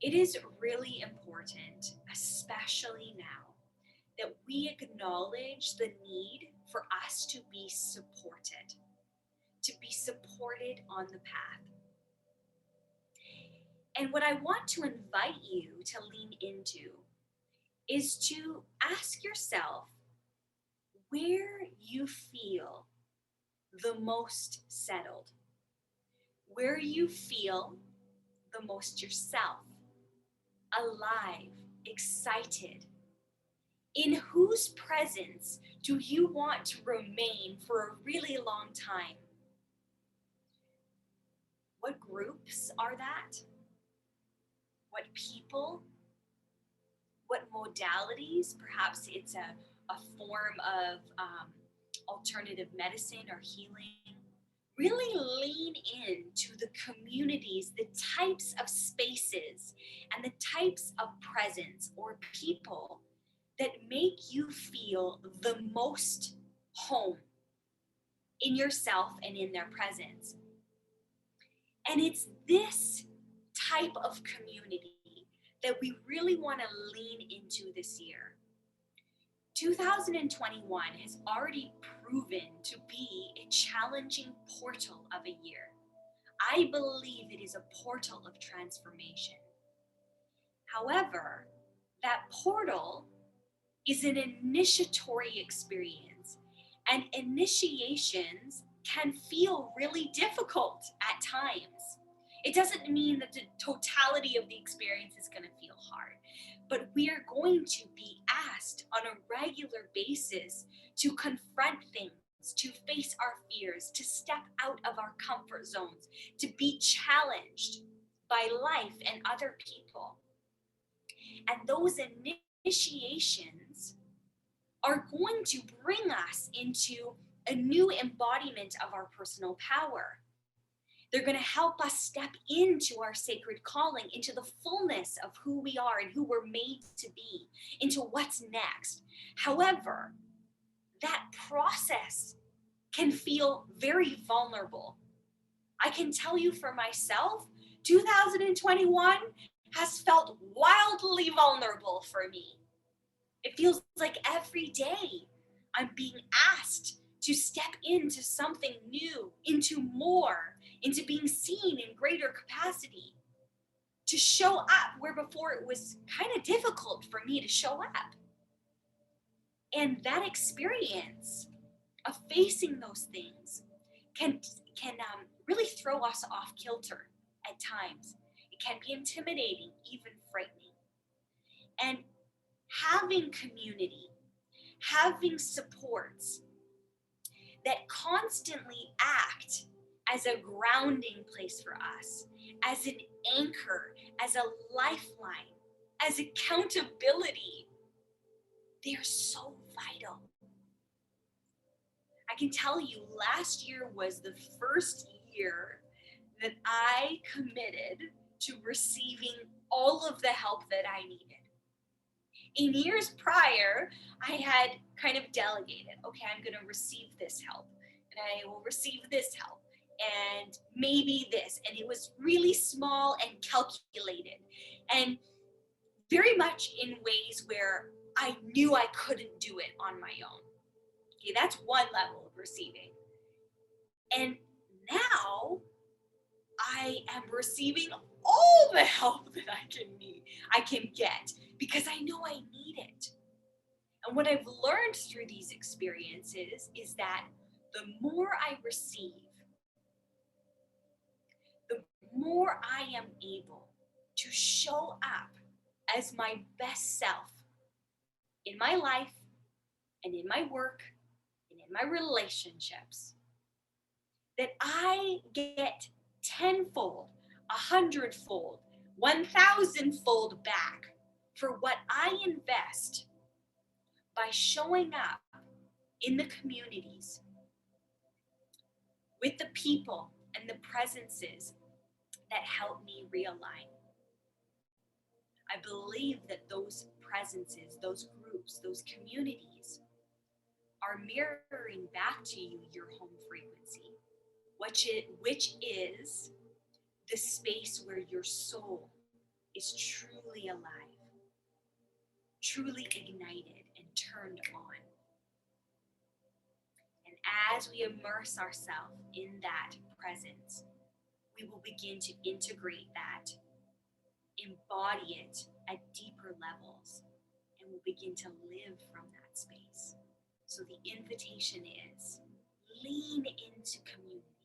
It is really important, especially now, that we acknowledge the need for us to be supported on the path. And what I want to invite you to lean into is to ask yourself where you feel the most settled, where you feel the most yourself, alive, excited. In whose presence do you want to remain for a really long time? What groups are that? What people? What modalities? Perhaps it's a form of alternative medicine or healing. Really lean into the communities, the types of spaces, and the types of presence or people that make you feel the most home in yourself and in their presence. And it's this type of community that we really want to lean into this year. 2021 has already proven to be a challenging portal of a year. I believe it is a portal of transformation. However, that portal is an initiatory experience, and initiations can feel really difficult at times. It doesn't mean that the totality of the experience is going to feel hard, but we are going to be asked on a regular basis to confront things, to face our fears, to step out of our comfort zones, to be challenged by life and other people. And those initiations are going to bring us into a new embodiment of our personal power. They're going to help us step into our sacred calling, into the fullness of who we are and who we're made to be, into what's next. However, that process can feel very vulnerable. I can tell you for myself, 2021 has felt wildly vulnerable for me. It feels like every day I'm being asked to step into something new, into more, into being seen in greater capacity, to show up where before it was kind of difficult for me to show up. And that experience of facing those things can really throw us off kilter at times. It can be intimidating, even frightening. And having community, having supports that constantly act as a grounding place for us, as an anchor, as a lifeline, as accountability, they are so vital. I can tell you, last year was the first year that I committed to receiving all of the help that I needed. In years prior, I had kind of delegated, okay, I'm going to receive this help, and I will receive this help, and maybe this. And it was really small and calculated, and very much in ways where I knew I couldn't do it on my own. Okay, that's one level of receiving. And now I am receiving all the help that I can get, because I know I need it. And what I've learned through these experiences is that the more I receive, the more I am able to show up as my best self in my life and in my work and in my relationships. That I get tenfold, 100-fold, 1,000-fold back for what I invest by showing up in the communities with the people and the presences that help me realign. I believe that those presences, those groups, those communities are mirroring back to you your home frequency, which is the space where your soul is truly alive, truly ignited and turned on. And as we immerse ourselves in that presence, we will begin to integrate that, embody it at deeper levels, and we'll begin to live from that space. So the invitation is lean into community,